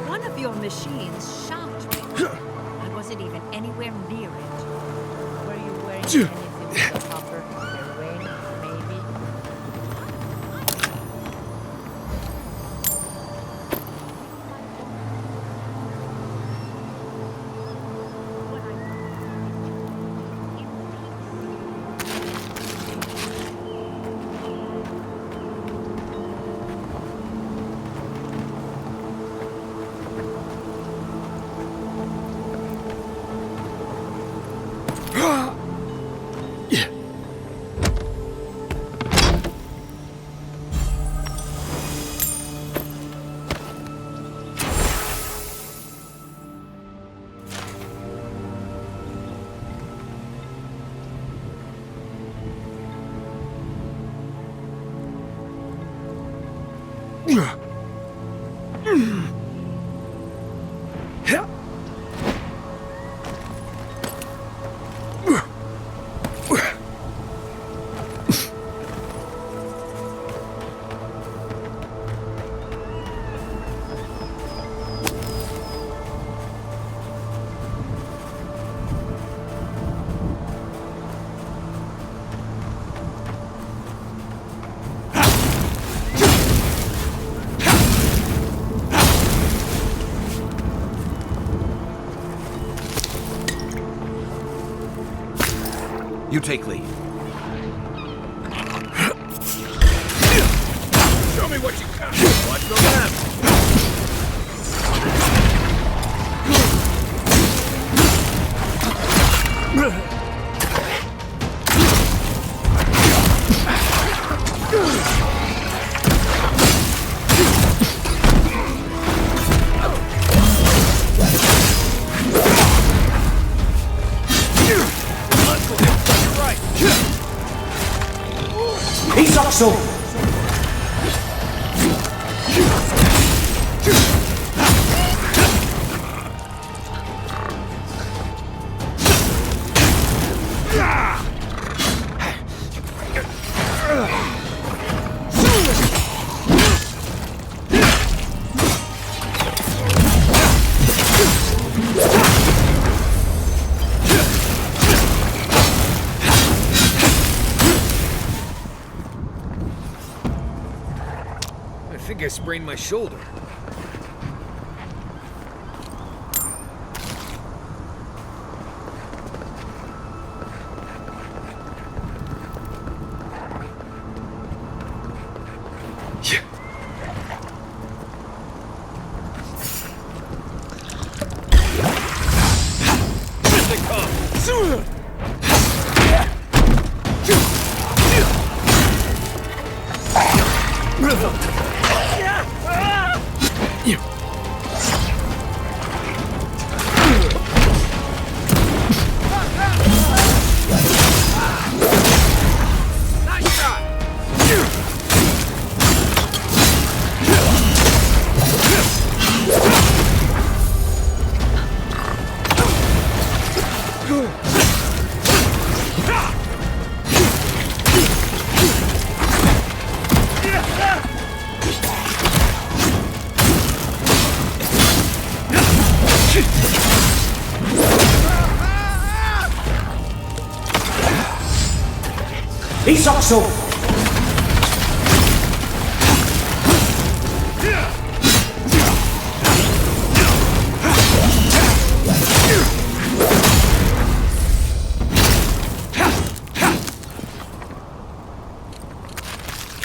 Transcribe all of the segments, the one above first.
One of your machines shocked me. I wasn't even anywhere near it. Were you wearing anything with a copper? Your ring, maybe? You take lead. Show me what you got. Watch the left. Right. saxo! I think I sprained my shoulder. Piaciuto!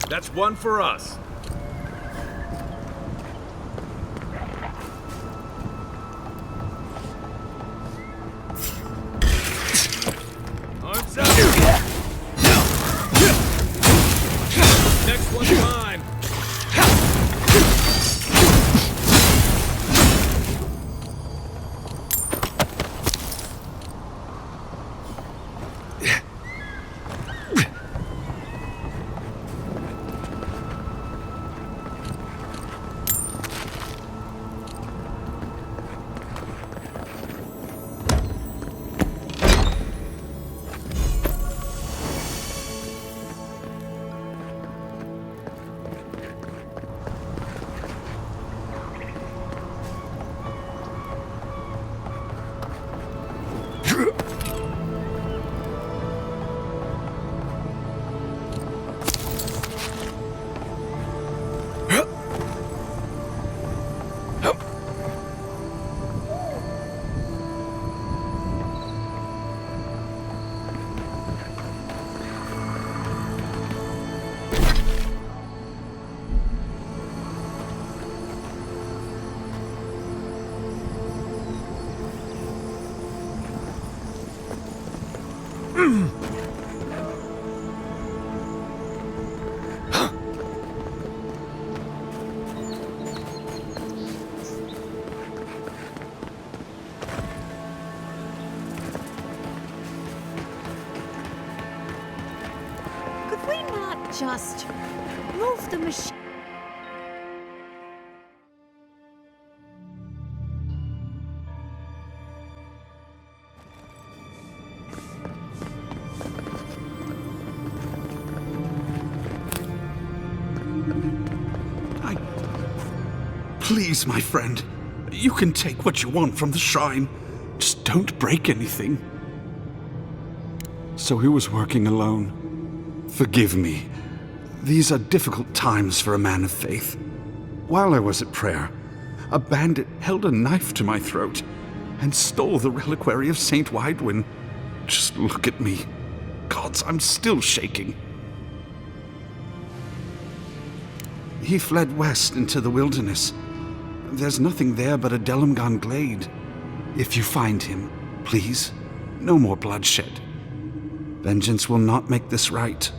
That's one for us. Arms up. Next one's mine. Could we not just move the machine? Please, my friend, you can take what you want from the shrine. Just don't break anything. So he was working alone. Forgive me. These are difficult times for a man of faith. While I was at prayer, a bandit held a knife to my throat and stole the reliquary of Saint Widwin. Just look at me. Gods, I'm still shaking. He fled west into the wilderness. There's nothing there but a Delumgan glade. If you find him, please, no more bloodshed. Vengeance will not make this right.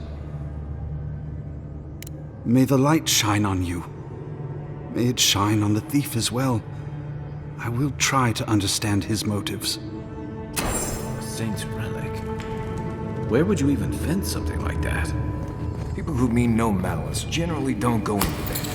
May the light shine on you. May it shine on the thief as well. I will try to understand his motives. A saint's relic. Where would you even find something like that? He who mean no malice generally don't go into banditry.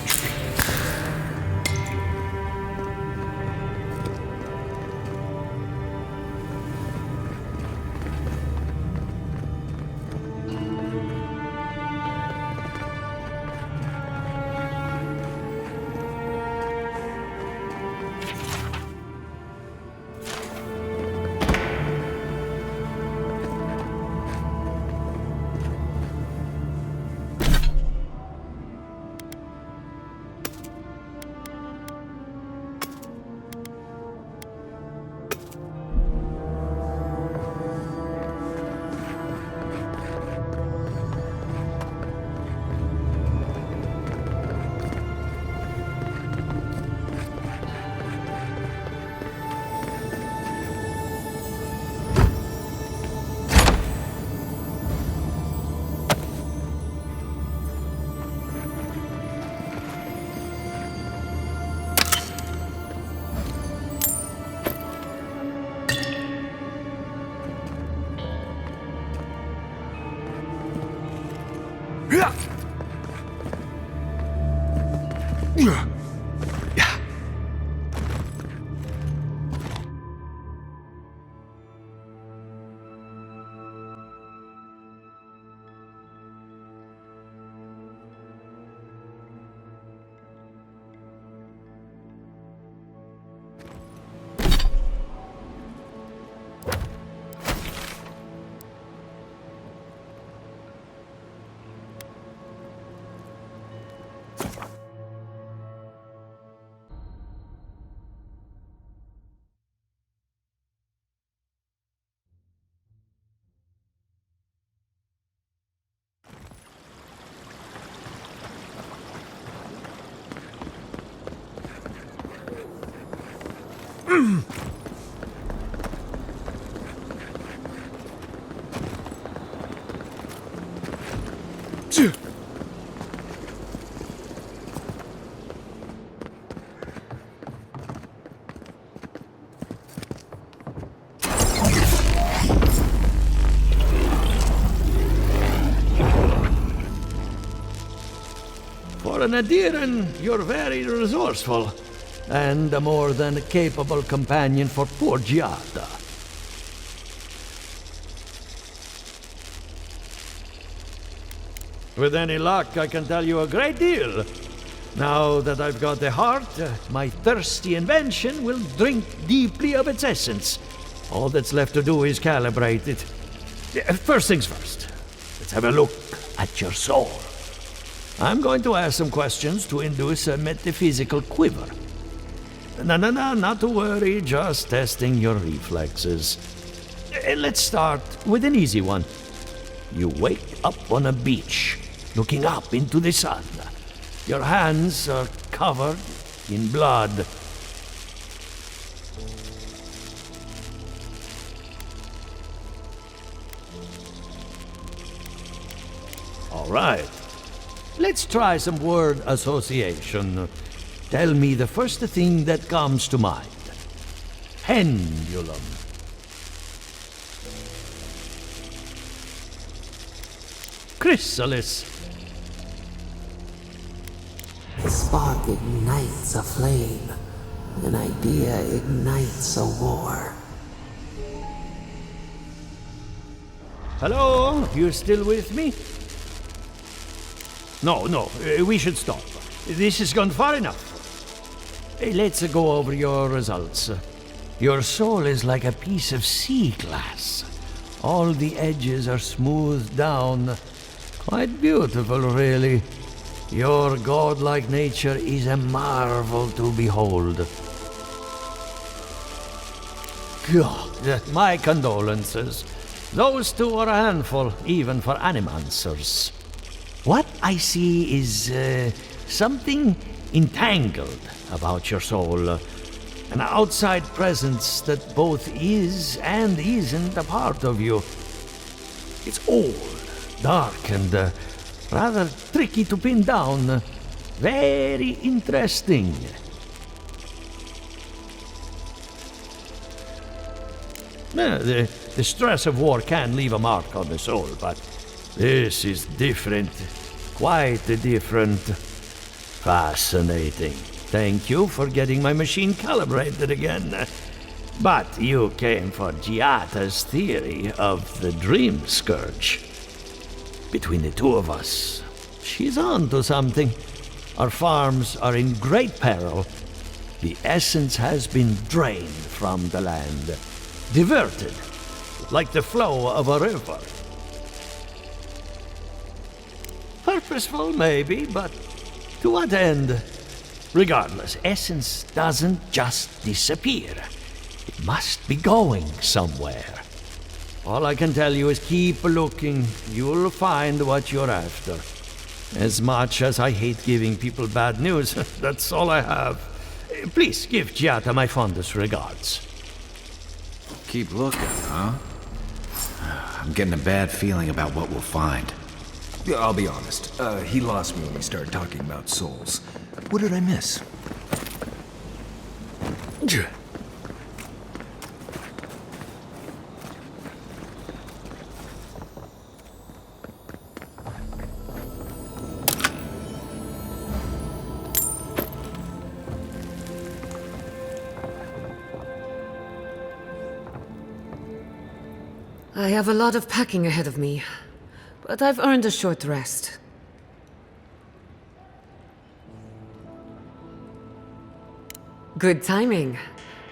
For an Adiran, you're very resourceful, and a more than capable companion for poor Giada. With any luck, I can tell you a great deal. Now that I've got the heart, my thirsty invention will drink deeply of its essence. All that's left to do is calibrate it. First things first, let's have a look at your soul. I'm going to ask some questions to induce a metaphysical quiver. No, not to worry, just testing your reflexes. Let's start with an easy one. You wake up on a beach, looking up into the sun. Your hands are covered in blood. All right. Let's try some word association. Tell me the first thing that comes to mind. Pendulum. Chrysalis. A spark ignites a flame. An idea ignites a war. Hello? You still with me? No, we should stop. This has gone far enough. Let's go over your results. Your soul is like a piece of sea glass. All the edges are smoothed down. Quite beautiful, really. Your godlike nature is a marvel to behold. God, my condolences. Those two are a handful, even for animancers. What I see is something entangled about your soul. An outside presence that both is and isn't a part of you. It's old, dark, and rather tricky to pin down. Very interesting. The stress of war can leave a mark on the soul, but this is different. quite different. Fascinating. Thank you for getting my machine calibrated again. But you came for Giata's theory of the dream scourge. Between the two of us, she's on to something. Our farms are in great peril. The essence has been drained from the land, diverted, like the flow of a river. Purposeful, maybe, but to what end? Regardless, essence doesn't just disappear. It must be going somewhere. All I can tell you is keep looking. You'll find what you're after. As much as I hate giving people bad news, that's all I have. Please give Giata my fondest regards. Keep looking, huh? I'm getting a bad feeling about what we'll find. Yeah, I'll be honest. He lost me when we started talking about souls. What did I miss? I have a lot of packing ahead of me, but I've earned a short rest. Good timing.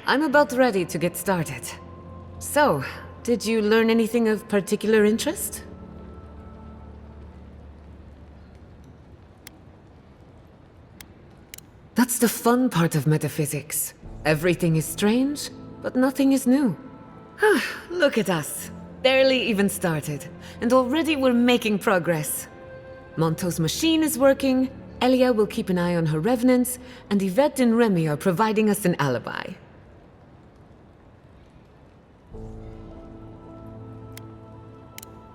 I'm about ready to get started. So, did you learn anything of particular interest? That's the fun part of metaphysics. Everything is strange, but nothing is new. Look at us. Barely even started, and already we're making progress. Monto's machine is working, Elia will keep an eye on her revenants, and Yvette and Remy are providing us an alibi.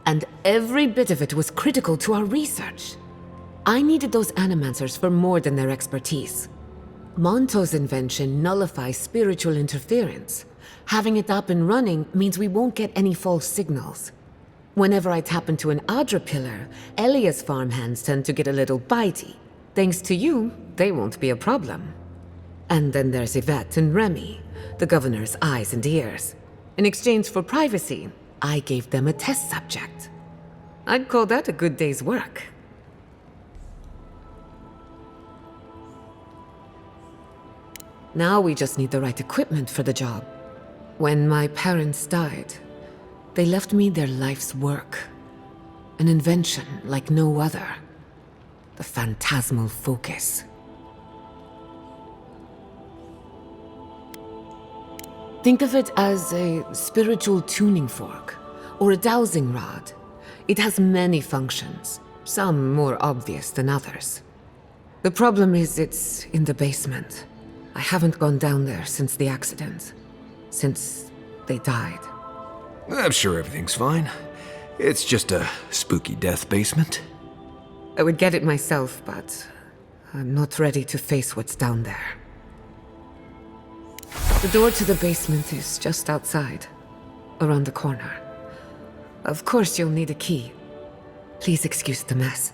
And every bit of it was critical to our research. I needed those animancers for more than their expertise. Monto's invention nullifies spiritual interference. Having it up and running means we won't get any false signals. Whenever I tap into an Adra pillar, Elia's farmhands tend to get a little bitey. Thanks to you, they won't be a problem. And then there's Yvette and Remy, the governor's eyes and ears. In exchange for privacy, I gave them a test subject. I'd call that a good day's work. Now we just need the right equipment for the job. When my parents died, they left me their life's work. An invention like no other. The phantasmal focus. Think of it as a spiritual tuning fork, or a dowsing rod. It has many functions, some more obvious than others. The problem is it's in the basement. I haven't gone down there since the accident. Since they died. I'm sure everything's fine. It's just a spooky death basement. I would get it myself, but I'm not ready to face what's down there. The door to the basement is just outside, around the corner. Of course you'll need a key. Please excuse the mess.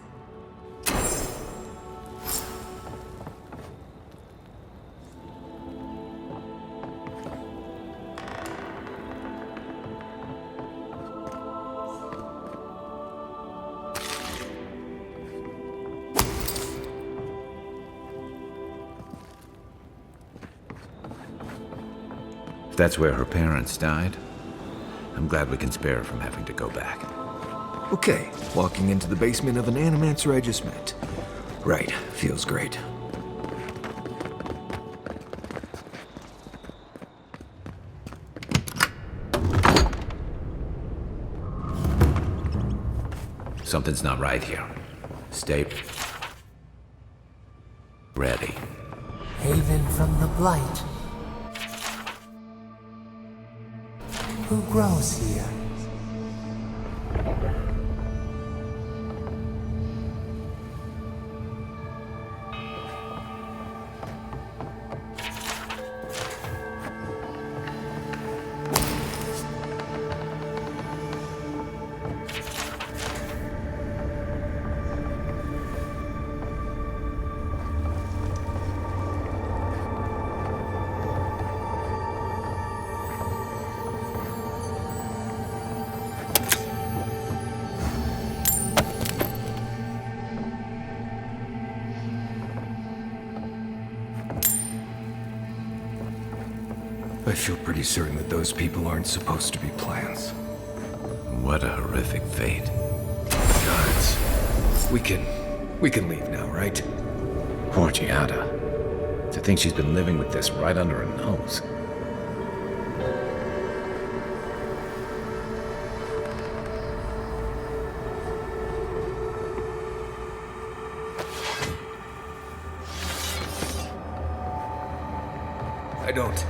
If that's where her parents died, I'm glad we can spare her from having to go back. Okay, walking into the basement of an animancer I just met. Right, feels great. Something's not right here. Stay ready. Haven from the blight. Who grows here? I feel pretty certain that those people aren't supposed to be plants. What a horrific fate. Guards. We can leave now, right? Poor Giada. To think she's been living with this right under her nose. I don't.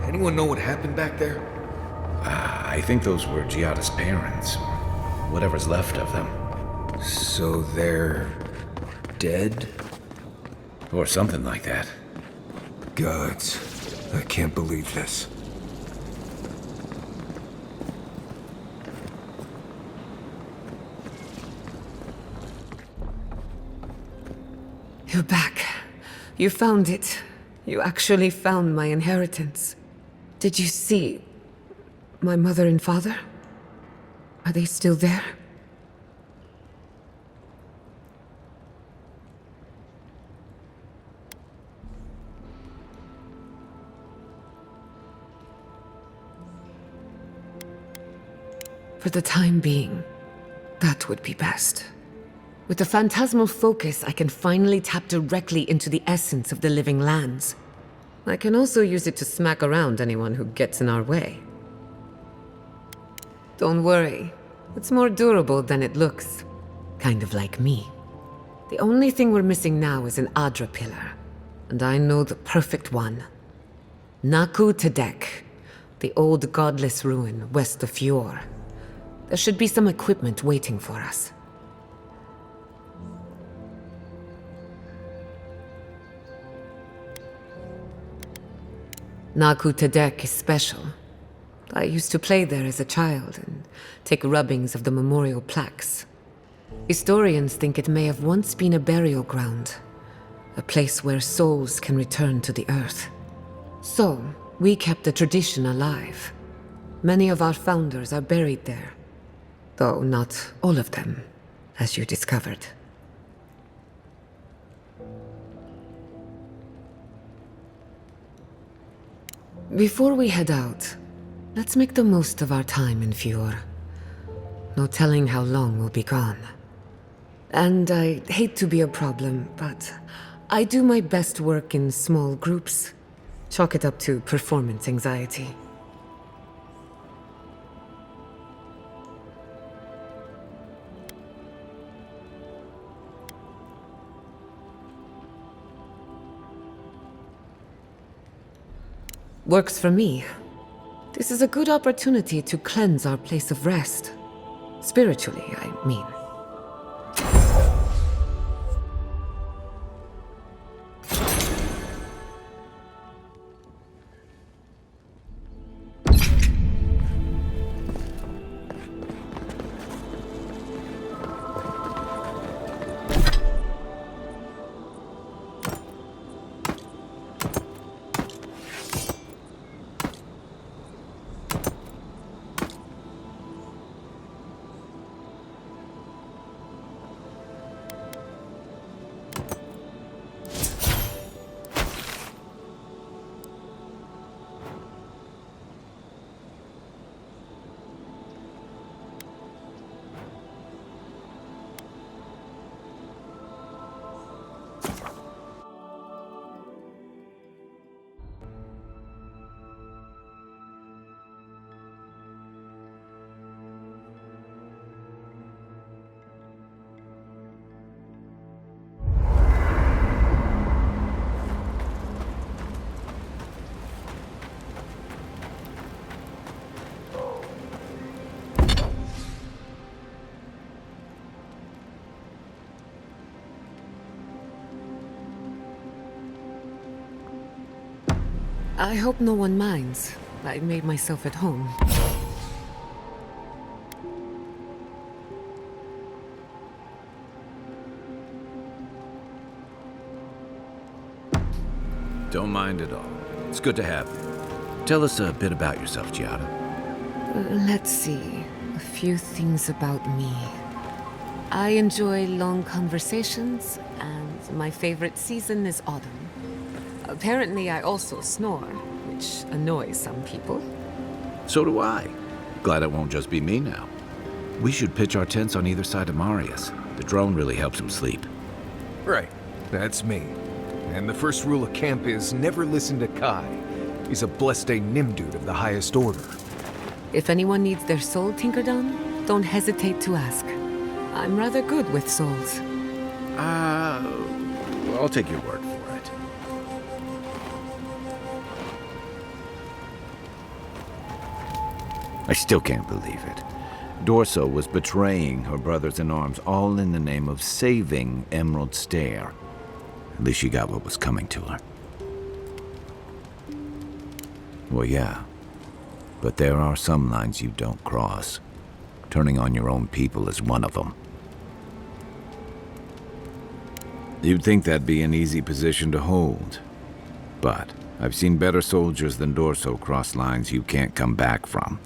Anyone know what happened back there? I think those were Giada's parents. Whatever's left of them. So they're dead? Or something like that. Gods, I can't believe this. You're back. You found it. You actually found my inheritance. Did you see my mother and father? Are they still there? For the time being, that would be best. With the phantasmal focus, I can finally tap directly into the essence of the living lands. I can also use it to smack around anyone who gets in our way. Don't worry, it's more durable than it looks. Kind of like me. The only thing we're missing now is an Adra pillar, and I know the perfect one. Naku Tedek, the old godless ruin west of Fjord. There should be some equipment waiting for us. Naku Tedek is special. I used to play there as a child and take rubbings of the memorial plaques. Historians think it may have once been a burial ground, a place where souls can return to the earth. So, we kept the tradition alive. Many of our founders are buried there, though not all of them, as you discovered. Before we head out, let's make the most of our time in Fjord. No telling how long we'll be gone. And I hate to be a problem, but I do my best work in small groups. Chalk it up to performance anxiety. Works for me. This is a good opportunity to cleanse our place of rest. Spiritually, I mean. I hope no one minds. I made myself at home. Don't mind at all. It's good to have you. Tell us a bit about yourself, Giada. Let's see. A few things about me. I enjoy long conversations, and my favorite season is autumn. Apparently, I also snore, which annoys some people. So do I. Glad it won't just be me now. We should pitch our tents on either side of Marius. The drone really helps him sleep. Right, that's me. And the first rule of camp is never listen to Kai. He's a blessed Nimdude of the highest order. If anyone needs their soul tinkered on, don't hesitate to ask. I'm rather good with souls. I'll take your word for it. I still can't believe it. Dorso was betraying her brothers-in-arms, all in the name of saving Emerald Stair. At least she got what was coming to her. Well, yeah. But there are some lines you don't cross. Turning on your own people is one of them. You'd think that'd be an easy position to hold. But I've seen better soldiers than Dorso cross lines you can't come back from.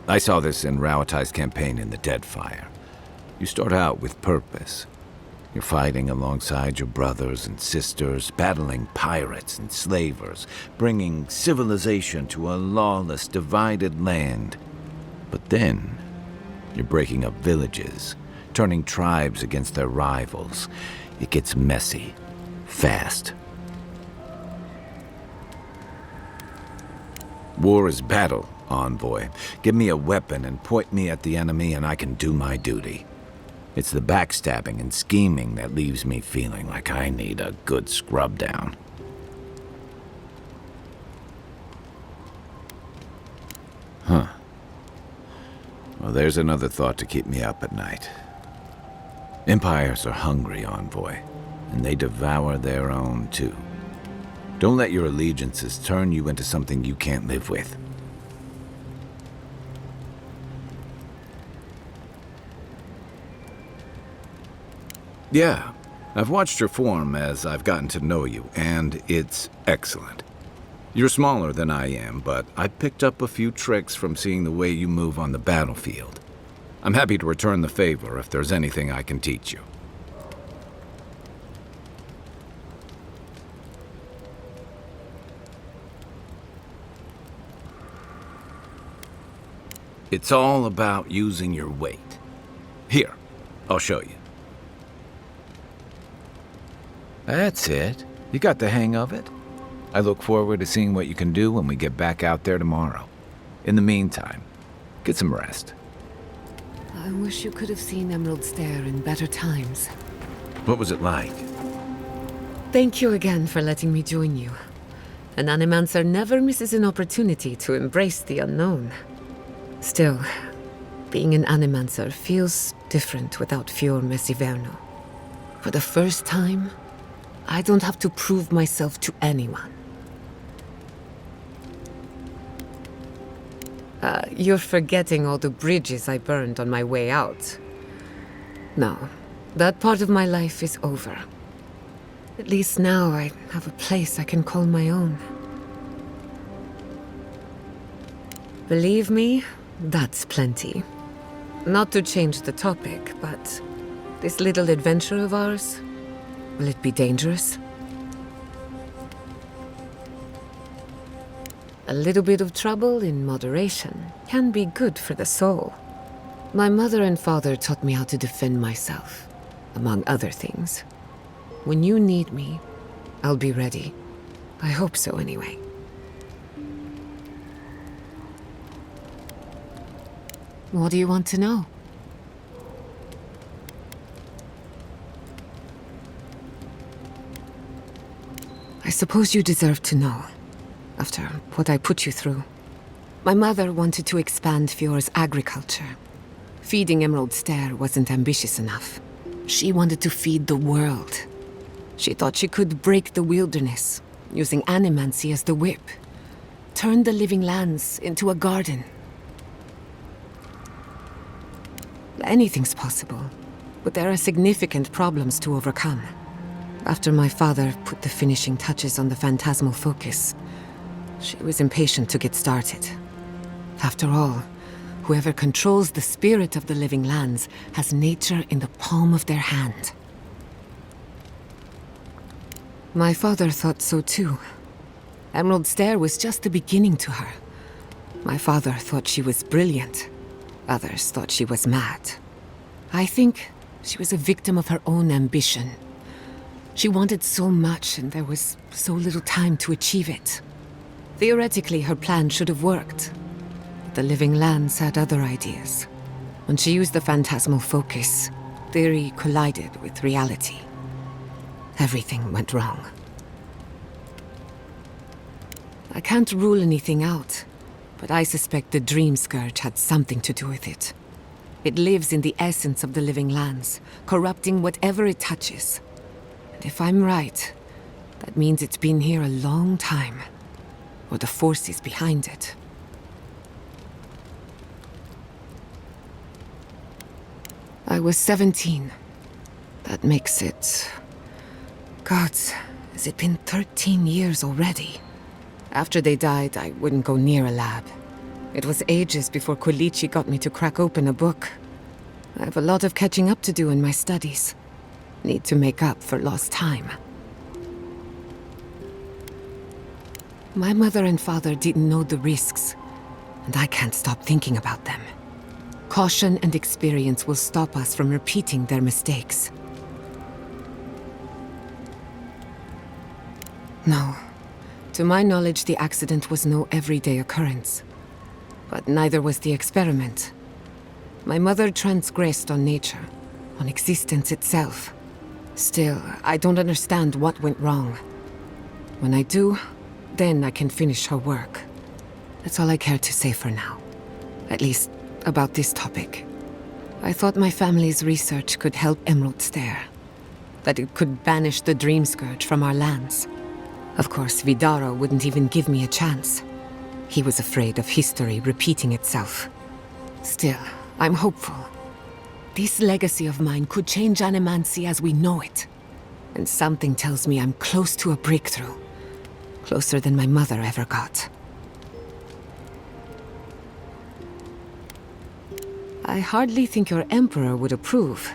I saw this in Rauatai's campaign in the Deadfire. You start out with purpose. You're fighting alongside your brothers and sisters, battling pirates and slavers, bringing civilization to a lawless, divided land. But then, you're breaking up villages, turning tribes against their rivals. It gets messy, fast. War is battle, envoy. Give me a weapon and point me at the enemy and I can do my duty. It's the backstabbing and scheming that leaves me feeling like I need a good scrub down. Huh. Well, there's another thought to keep me up at night. Empires are hungry, envoy, and they devour their own too. Don't let your allegiances turn you into something you can't live with. Yeah, I've watched your form as I've gotten to know you, and it's excellent. You're smaller than I am, but I picked up a few tricks from seeing the way you move on the battlefield. I'm happy to return the favor if there's anything I can teach you. It's all about using your weight. Here, I'll show you. That's it. You got the hang of it. I look forward to seeing what you can do when we get back out there tomorrow. In the meantime, get some rest. I wish you could have seen Emerald Stair in better times. What was it like? Thank you again for letting me join you. An Animancer never misses an opportunity to embrace the unknown. Still, being an Animancer feels different without Fior Messiverno. For the first time, I don't have to prove myself to anyone. You're forgetting all the bridges I burned on my way out. No, that part of my life is over. At least now I have a place I can call my own. Believe me, that's plenty. Not to change the topic, but this little adventure of ours, will it be dangerous? A little bit of trouble in moderation can be good for the soul. My mother and father taught me how to defend myself, among other things. When you need me, I'll be ready. I hope so anyway. What do you want to know? I suppose you deserve to know, after what I put you through. My mother wanted to expand Fior's agriculture. Feeding Emerald Stair wasn't ambitious enough. She wanted to feed the world. She thought she could break the wilderness, using animancy as the whip. Turn the living lands into a garden. Anything's possible, but there are significant problems to overcome. After my father put the finishing touches on the phantasmal focus, she was impatient to get started. After all, whoever controls the spirit of the living lands has nature in the palm of their hand. My father thought so too. Emerald Stair was just the beginning to her. My father thought she was brilliant. Others thought she was mad. I think she was a victim of her own ambition. She wanted so much, and there was so little time to achieve it. Theoretically, her plan should have worked. But the living lands had other ideas. When she used the phantasmal focus, theory collided with reality. Everything went wrong. I can't rule anything out, but I suspect the Dream Scourge had something to do with it. It lives in the essence of the living lands, corrupting whatever it touches. And if I'm right, that means it's been here a long time, or the forces behind it. I was 17. That makes it... Gods, has it been 13 years already? After they died, I wouldn't go near a lab. It was ages before Quilici got me to crack open a book. I have a lot of catching up to do in my studies. Need to make up for lost time. My mother and father didn't know the risks, and I can't stop thinking about them. Caution and experience will stop us from repeating their mistakes. No. To my knowledge, the accident was no everyday occurrence. But neither was the experiment. My mother transgressed on nature, on existence itself. Still, I don't understand what went wrong. When I do, then I can finish her work. That's all I care to say for now. At least, about this topic. I thought my family's research could help Emerald Stair. That it could banish the Dream Scourge from our lands. Of course, Vidaro wouldn't even give me a chance. He was afraid of history repeating itself. Still, I'm hopeful. This legacy of mine could change Animancy as we know it. And something tells me I'm close to a breakthrough. Closer than my mother ever got. I hardly think your Emperor would approve.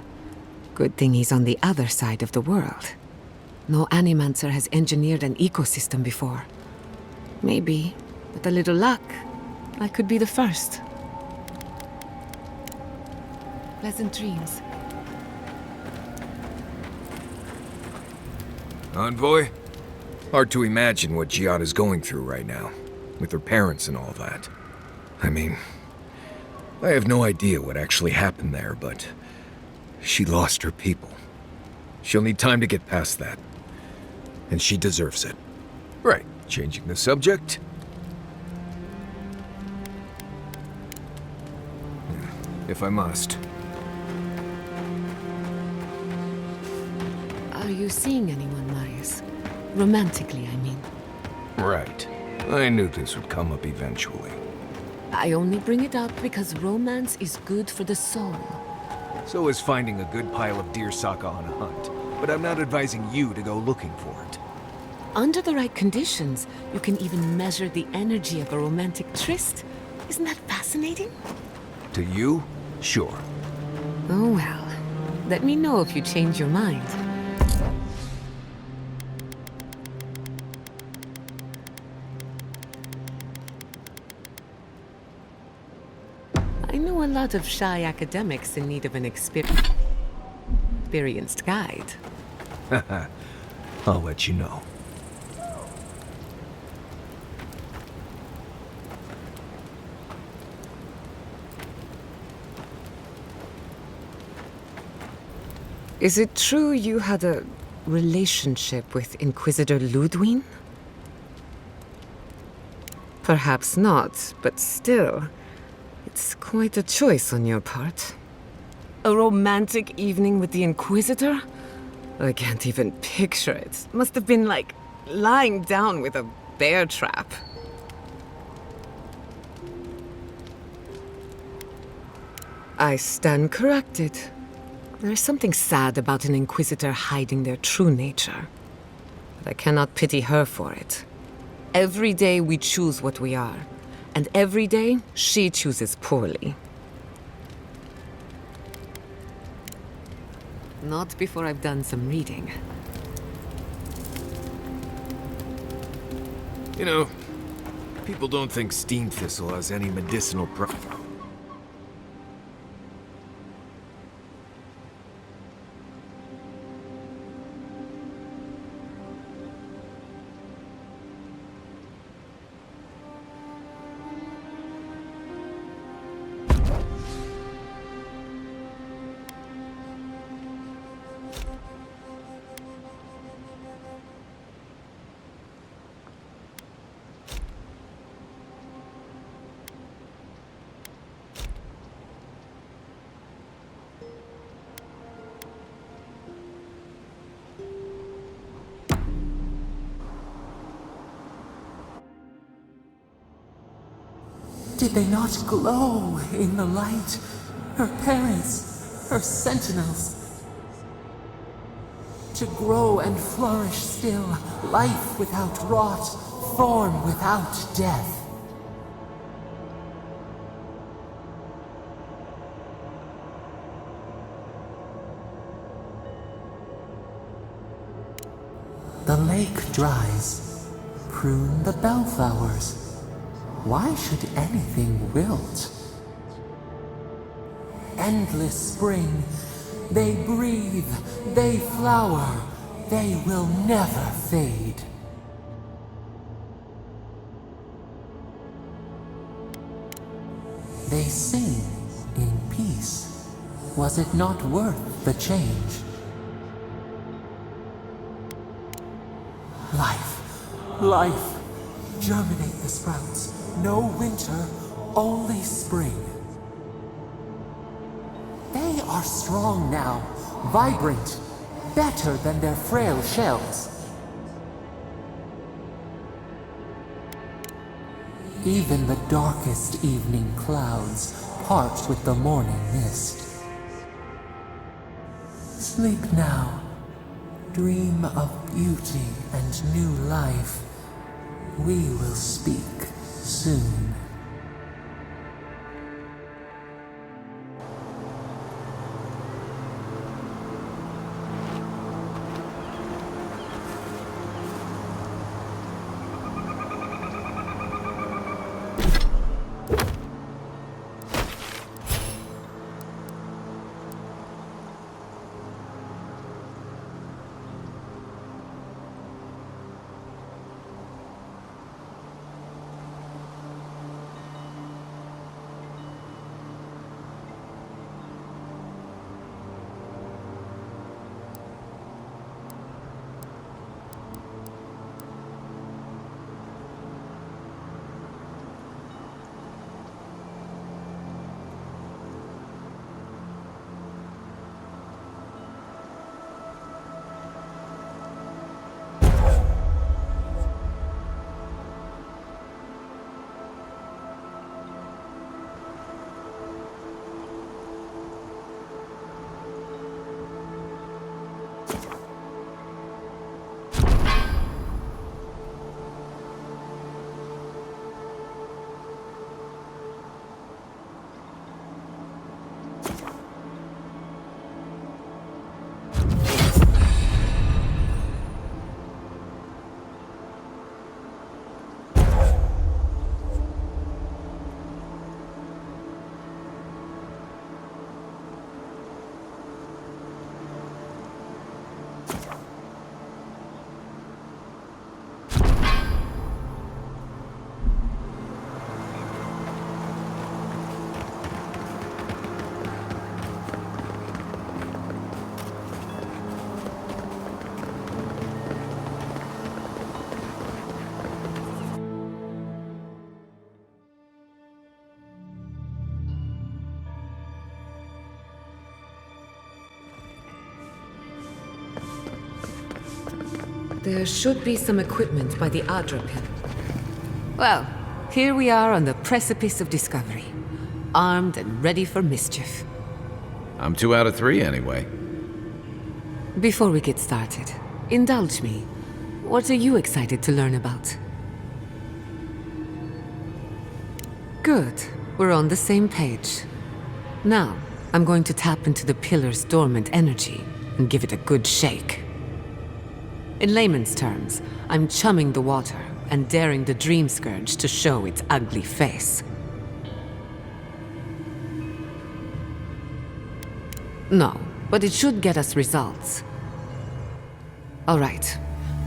Good thing he's on the other side of the world. No Animancer has engineered an ecosystem before. Maybe, with a little luck, I could be the first. Pleasant dreams. Envoy? Hard to imagine what Giada's going through right now, with her parents and all that. I mean, I have no idea what actually happened there, but she lost her people. She'll need time to get past that. And she deserves it. Right, changing the subject. If I must. Are you seeing anyone, Marius? Romantically, I mean. Right. I knew this would come up eventually. I only bring it up because romance is good for the soul. So is finding a good pile of deersaka on a hunt. But I'm not advising you to go looking for it. Under the right conditions, you can even measure the energy of a romantic tryst. Isn't that fascinating? To you? Sure. Oh well. Let me know if you change your mind. I know a lot of shy academics in need of an experienced guide. I'll let you know. Is it true you had a relationship with Inquisitor Ludwig? Perhaps not, but still, it's quite a choice on your part. A romantic evening with the Inquisitor? I can't even picture it. Must have been like lying down with a bear trap. I stand corrected. There's something sad about an Inquisitor hiding their true nature. But I cannot pity her for it. Every day we choose what we are, and every day she chooses poorly. Not before I've done some reading. You know, people don't think steam thistle has any medicinal Did they not glow in the light? Her parents, her sentinels. To grow and flourish still, life without rot, form without death. The lake dries. Prune the bellflowers. Why should anything wilt? Endless spring. They breathe, they flower, they will never fade. They sing in peace. Was it not worth the change? Life. Germinate the sprouts. No winter, only spring. They are strong now, vibrant, better than their frail shells. Even the darkest evening clouds part with the morning mist. Sleep now. Dream of beauty and new life. We will speak soon. There should be some equipment by the Adra pit. Well, here we are on the precipice of discovery. Armed and ready for mischief. I'm 2 out of 3 anyway. Before we get started, indulge me. What are you excited to learn about? Good. We're on the same page. Now, I'm going to tap into the pillar's dormant energy and give it a good shake. In layman's terms, I'm chumming the water and daring the Dream Scourge to show its ugly face. No, but it should get us results. All right.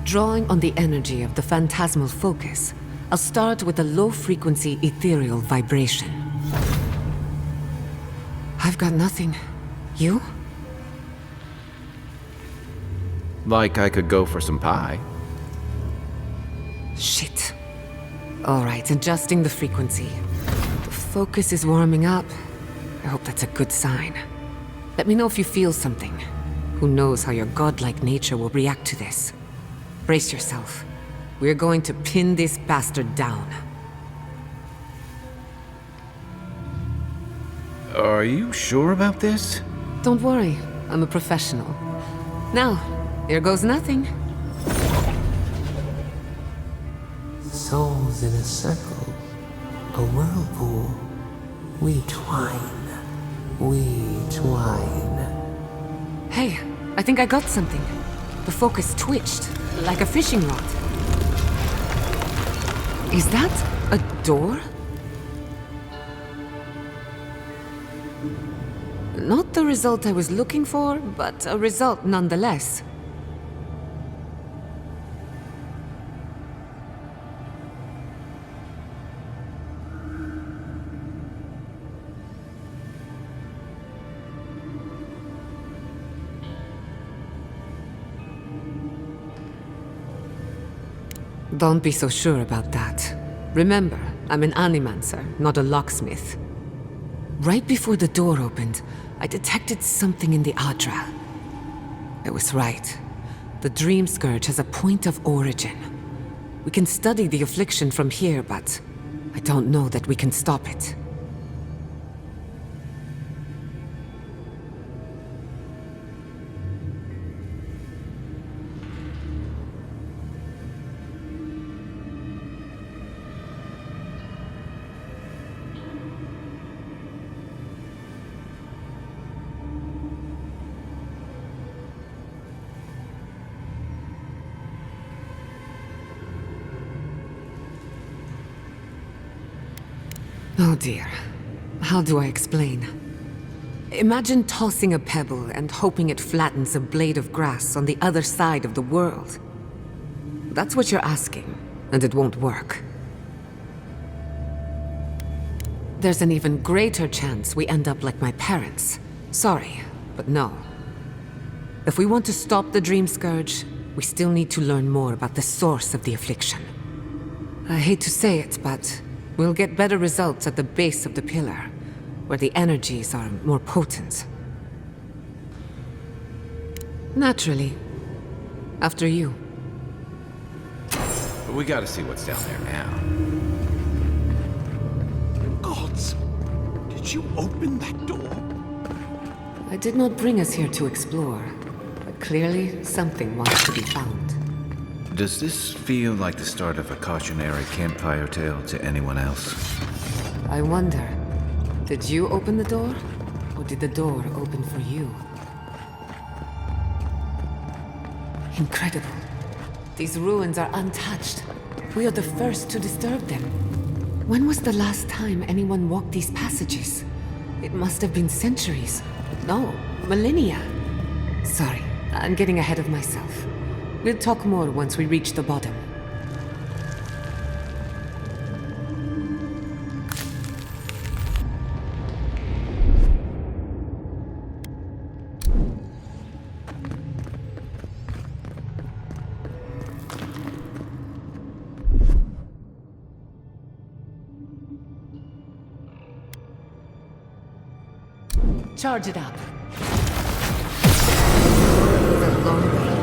Drawing on the energy of the phantasmal focus, I'll start with a low-frequency ethereal vibration. I've got nothing. You? Like I could go for some pie. Shit. All right, adjusting the frequency. The focus is warming up. I hope that's a good sign. Let me know if you feel something. Who knows how your godlike nature will react to this. Brace yourself. We're going to pin this bastard down. Are you sure about this? Don't worry, I'm a professional. Now, here goes nothing. Souls in a circle, a whirlpool. We twine. Hey, I think I got something. The focus twitched, like a fishing rod. Is that a door? Not the result I was looking for, but a result nonetheless. Don't be so sure about that. Remember, I'm an animancer, not a locksmith. Right before the door opened, I detected something in the Adra. I was right. The Dream Scourge has a point of origin. We can study the affliction from here, but I don't know that we can stop it. Oh dear. How do I explain? Imagine tossing a pebble and hoping it flattens a blade of grass on the other side of the world. That's what you're asking, and it won't work. There's an even greater chance we end up like my parents. Sorry, but no. If we want to stop the Dream Scourge, we still need to learn more about the source of the affliction. I hate to say it, but we'll get better results at the base of the pillar, where the energies are more potent. Naturally. After you. But we gotta see what's down there now. Gods! Did you open that door? I did not bring us here to explore, but clearly something wants to be found. Does this feel like the start of a cautionary campfire tale to anyone else? I wonder, did you open the door? Or did the door open for you? Incredible. These ruins are untouched. We are the first to disturb them. When was the last time anyone walked these passages? It must have been centuries. No, millennia. Sorry, I'm getting ahead of myself. We'll talk more once we reach the bottom. Charge it up. The long way.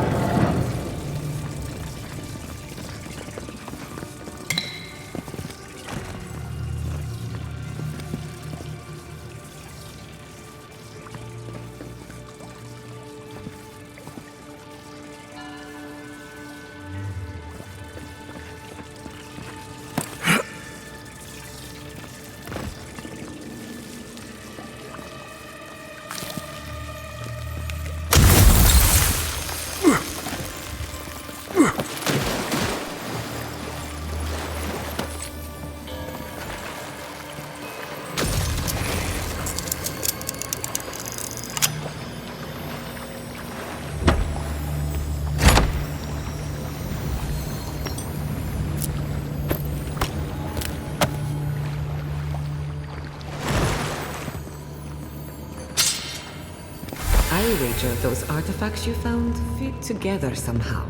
wager those artifacts you found fit together somehow.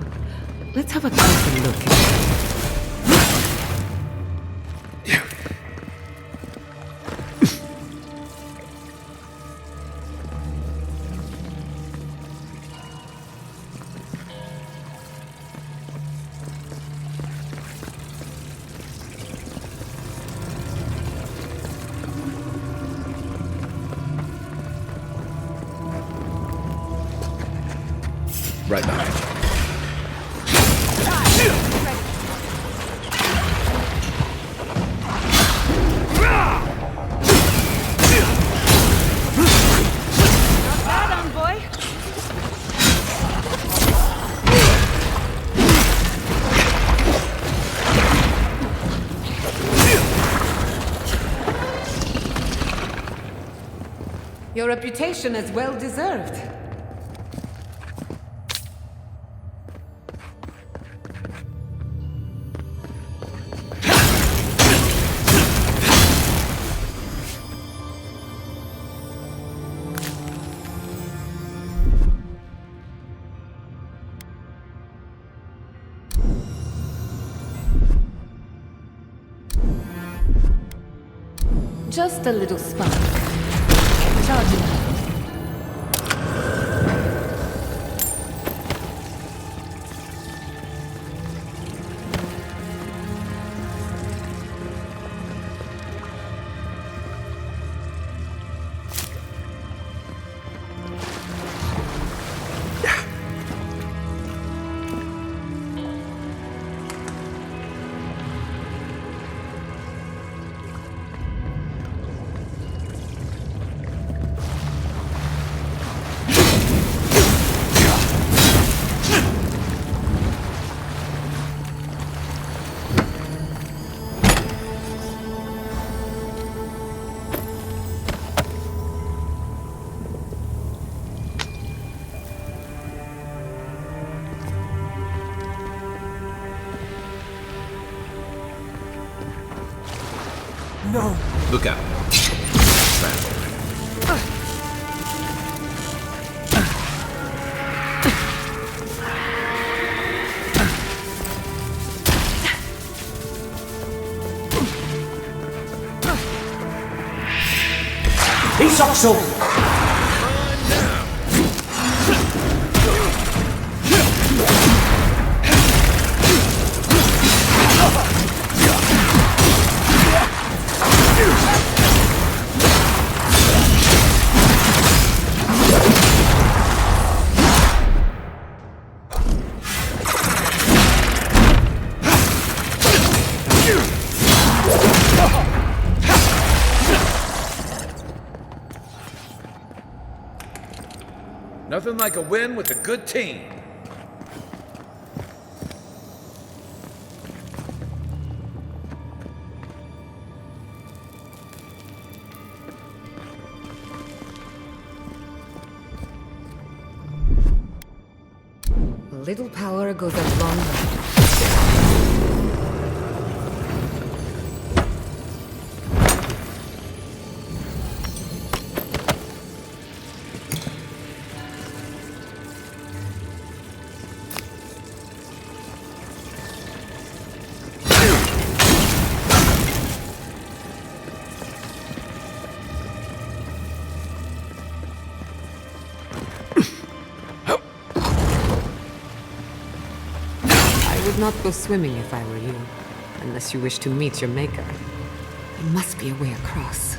Let's have a closer look. Right behind you. Not bad, envoy. Your reputation is well deserved. Just a little spark. Charging up. No. Look out. Piaciuto. Nothing like a win with a good team. A little power goes a long way. I would not go swimming if I were you, unless you wish to meet your maker. There must be a way across.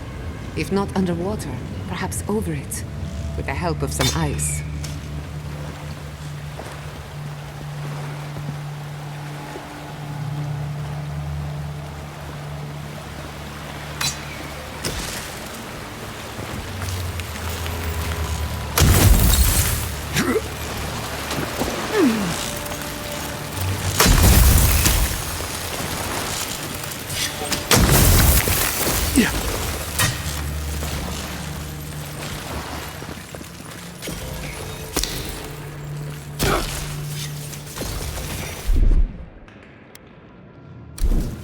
If not underwater, perhaps over it, with the help of some ice.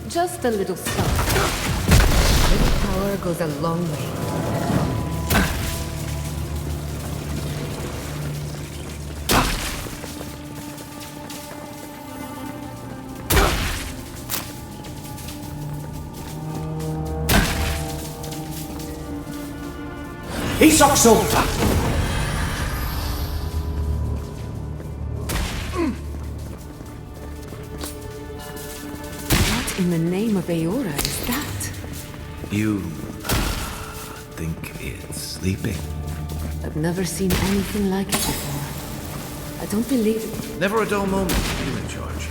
Just a little spark. A little power goes a long way. What in the name of Aora is that? You think it's sleeping? I've never seen anything like it before. I don't believe it. Never a dull moment. You in charge.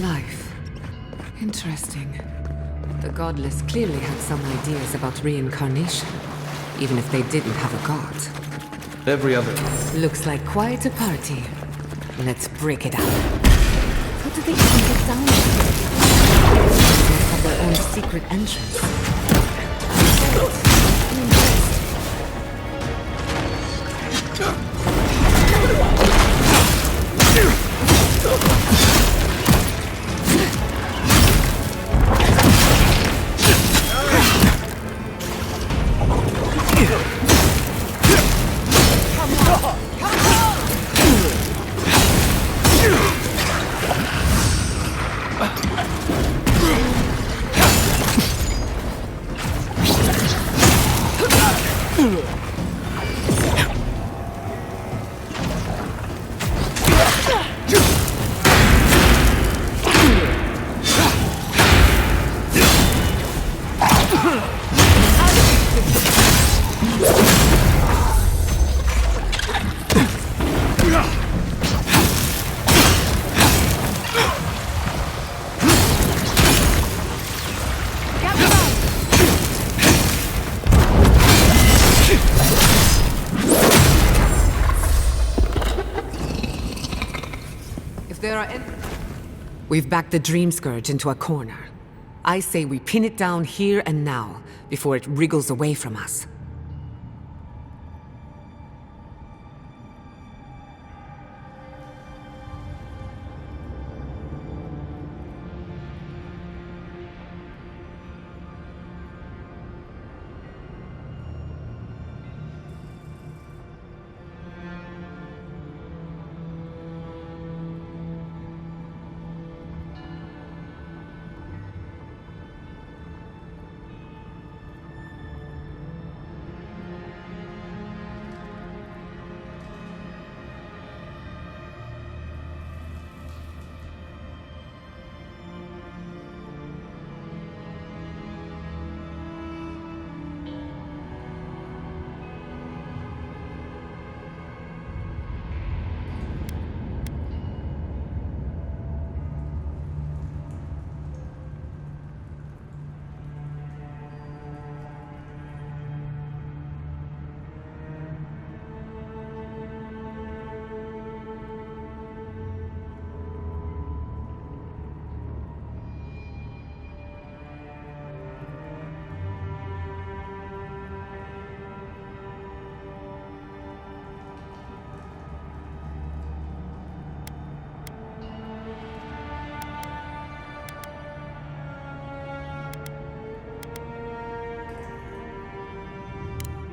Life. Interesting. The godless clearly had some ideas about reincarnation, even if they didn't have a god. Every other. Looks like quite a party. Let's break it up. How did they even get down there? They must have their own secret entrance. I'm impressed. We've backed the Dream Scourge into a corner. I say we pin it down here and now, before it wriggles away from us.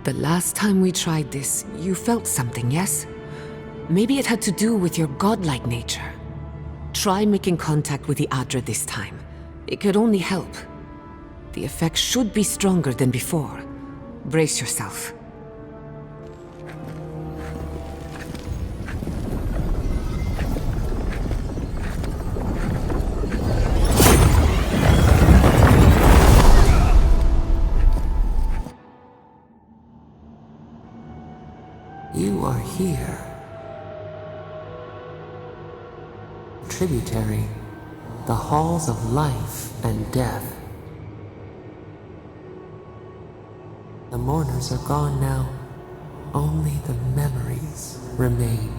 The last time we tried this, you felt something, yes? Maybe it had to do with your godlike nature. Try making contact with the Adra this time. It could only help. The effect should be stronger than before. Brace yourself. You are here. Tributary, the halls of life and death. The mourners are gone now. Only the memories remain.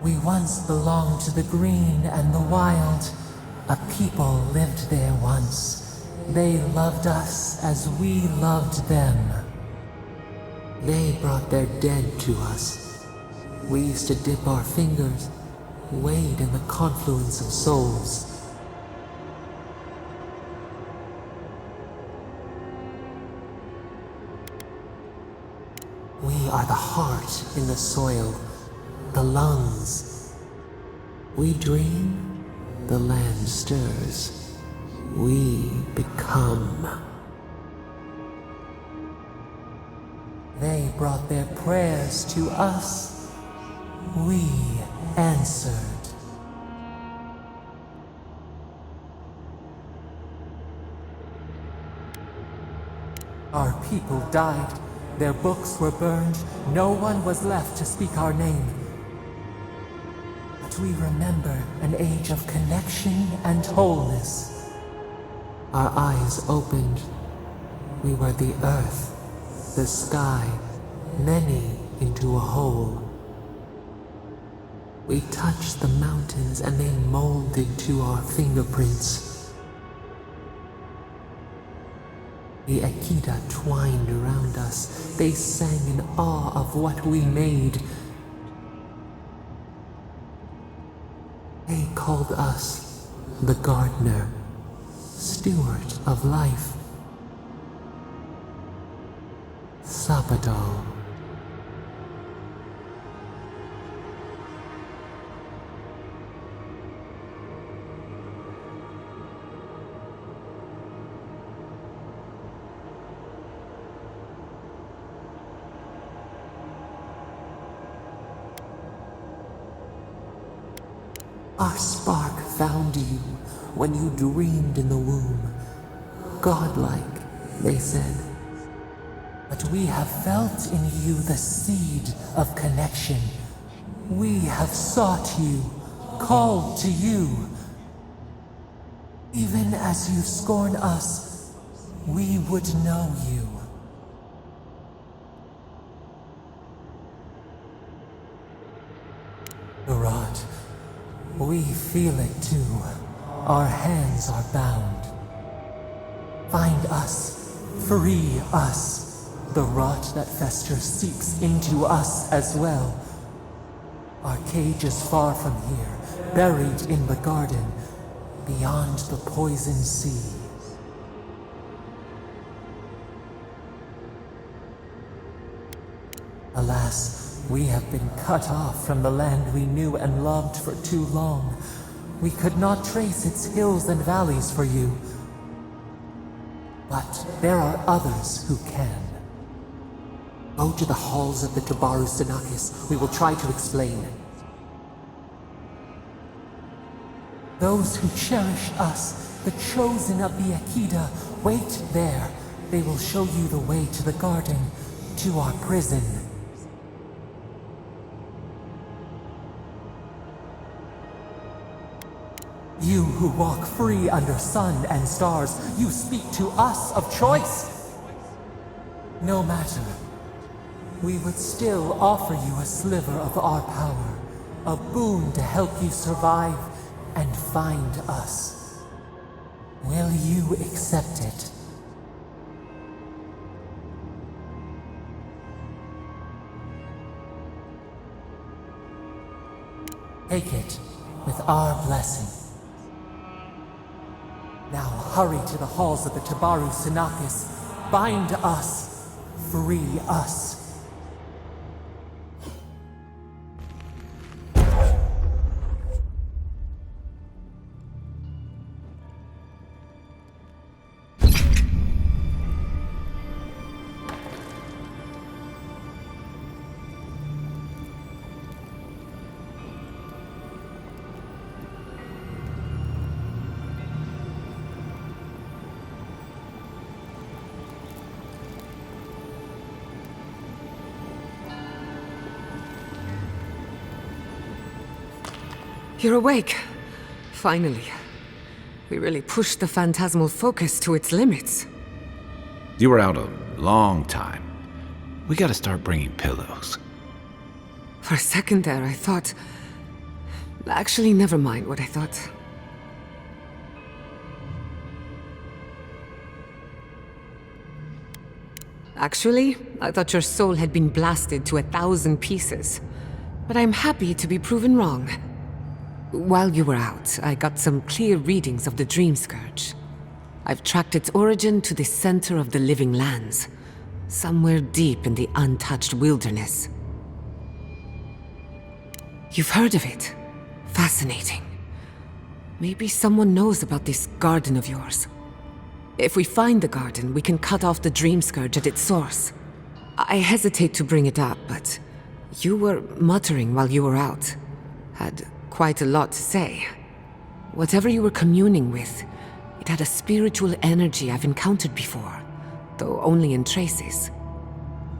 We once belonged to the green and the wild. A people lived there once. They loved us as we loved them. They brought their dead to us. We used to dip our fingers, wade in the confluence of souls. We are the heart in the soil, the lungs. We dream, the land stirs. We become. They brought their prayers to us. We answered. Our people died. Their books were burned. No one was left to speak our name. But we remember an age of connection and wholeness. Our eyes opened. We were the earth, the sky, many into a whole. We touched the mountains and they molded to our fingerprints. The Akita twined around us. They sang in awe of what we made. They called us the gardener, steward of life. Sabadal. Our spark found you when you dreamed in the womb. Godlike, they said. But we have felt in you the seed of connection. We have sought you, called to you. Even as you scorn us, we would know you. Urad, we feel it too. Our hands are bound. Find us, free us. The rot that festers seeps into us as well. Our cage is far from here, buried in the garden, beyond the poison sea. Alas, we have been cut off from the land we knew and loved for too long. We could not trace its hills and valleys for you. But there are others who can. Go to the halls of the Tabaru Sinakis. We will try to explain. Those who cherish us, the chosen of the Akita, wait there. They will show you the way to the garden, to our prison. You who walk free under sun and stars, you speak to us of choice. No matter. we would still offer you a sliver of our power, a boon to help you survive and find us. Will you accept it? Take it with our blessing. Now hurry to the halls of the Tabaru Sinakis. Bind us. Free us. You're awake. Finally. We really pushed the phantasmal focus to its limits. You were out a long time. We gotta start bringing pillows. For a second there, I thought... Actually, never mind what I thought. Actually, I thought your soul had been blasted to 1,000 pieces. But I'm happy to be proven wrong. While you were out, I got some clear readings of the Dream Scourge. I've tracked its origin to the center of the living lands, somewhere deep in the untouched wilderness. You've heard of it. Fascinating. Maybe someone knows about this garden of yours. If we find the garden, we can cut off the Dream Scourge at its source. I hesitate to bring it up, but you were muttering while you were out. Had quite a lot to say. Whatever you were communing with, it had a spiritual energy I've encountered before, though only in traces.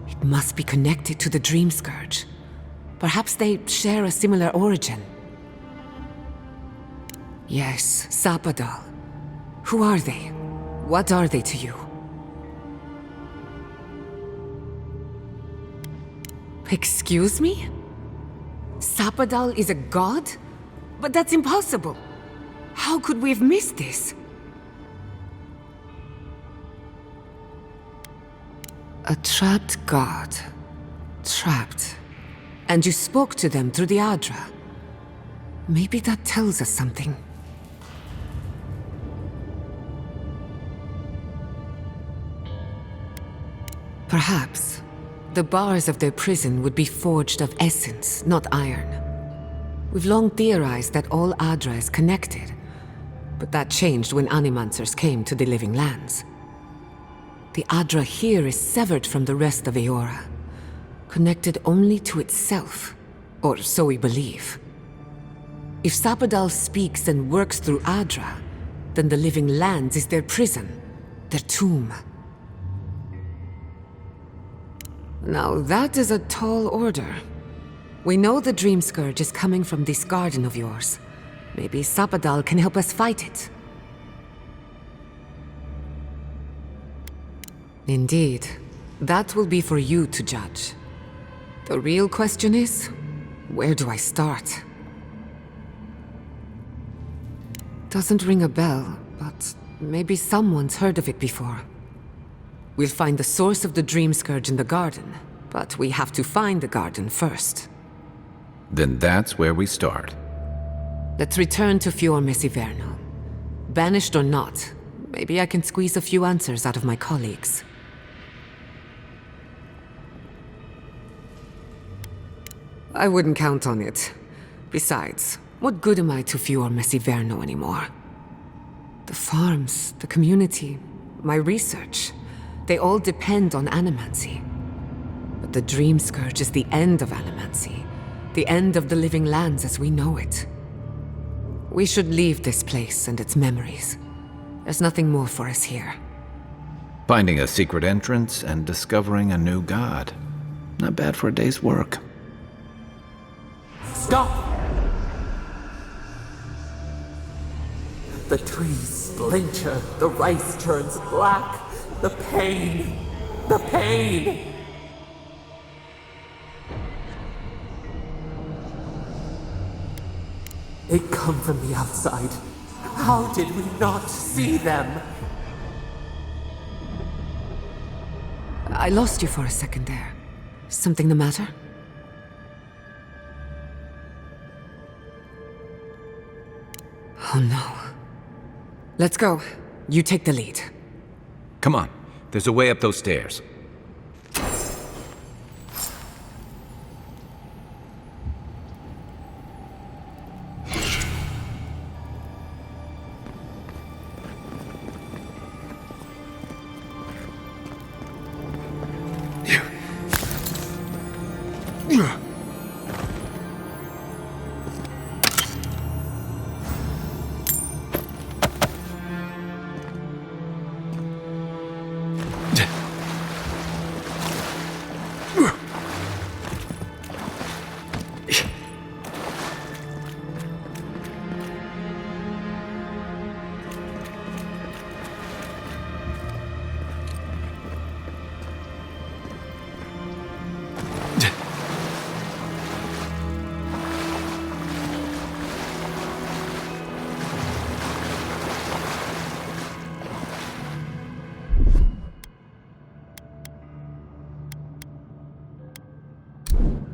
It must be connected to the Dream Scourge. Perhaps they share a similar origin. Yes, Sapadal. Who are they? What are they to you? Excuse me? Sapadal is a god? But that's impossible. How could we have missed this? A trapped god. Trapped. And you spoke to them through the Adra. Maybe that tells us something. Perhaps the bars of their prison would be forged of essence, not iron. We've long theorized that all Adra is connected, but that changed when Animancers came to the living lands. The Adra here is severed from the rest of Eora, connected only to itself, or so we believe. If Sapadal speaks and works through Adra, then the living lands is their prison, their tomb. Now that is a tall order. We know the Dream Scourge is coming from this garden of yours. Maybe Sapadal can help us fight it. Indeed. That will be for you to judge. The real question is, where do I start? Doesn't ring a bell, but maybe someone's heard of it before. We'll find the source of the Dream Scourge in the garden, but we have to find the garden first. Then that's where we start. Let's return to Fior Mesiverno. Banished or not, maybe I can squeeze a few answers out of my colleagues. I wouldn't count on it. Besides, what good am I to Fior Mesiverno anymore? The farms, the community, my research, they all depend on animancy. But the Dream Scourge is the end of animancy, the end of the living lands as we know it. We should leave this place and its memories. There's nothing more for us here. Finding a secret entrance and discovering a new god. Not bad for a day's work. Stop! The trees splinter, the rice turns black. The pain! The pain! They come from the outside. How did we not see them? I lost you for a second there. Something the matter? Oh no. Let's go. You take the lead. Come on. There's a way up those stairs.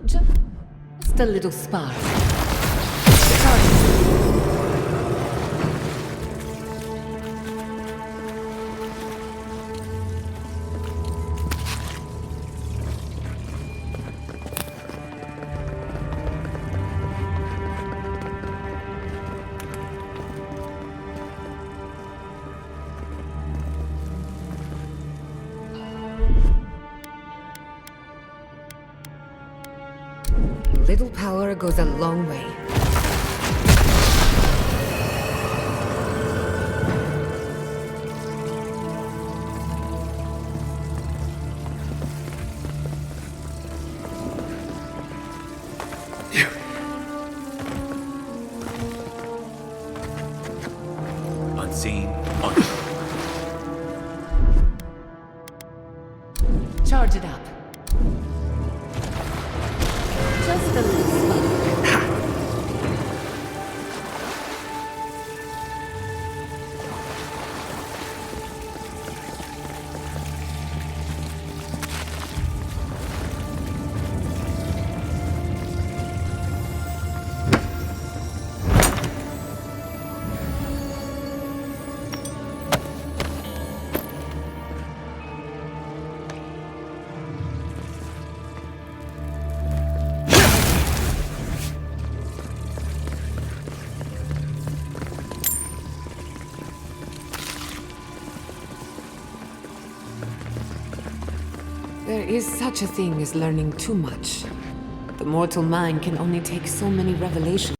Just a little spark. Little power goes a long way. Unseen. Charge it up. Just a little spark. There is such a thing as learning too much. The mortal mind can only take so many revelations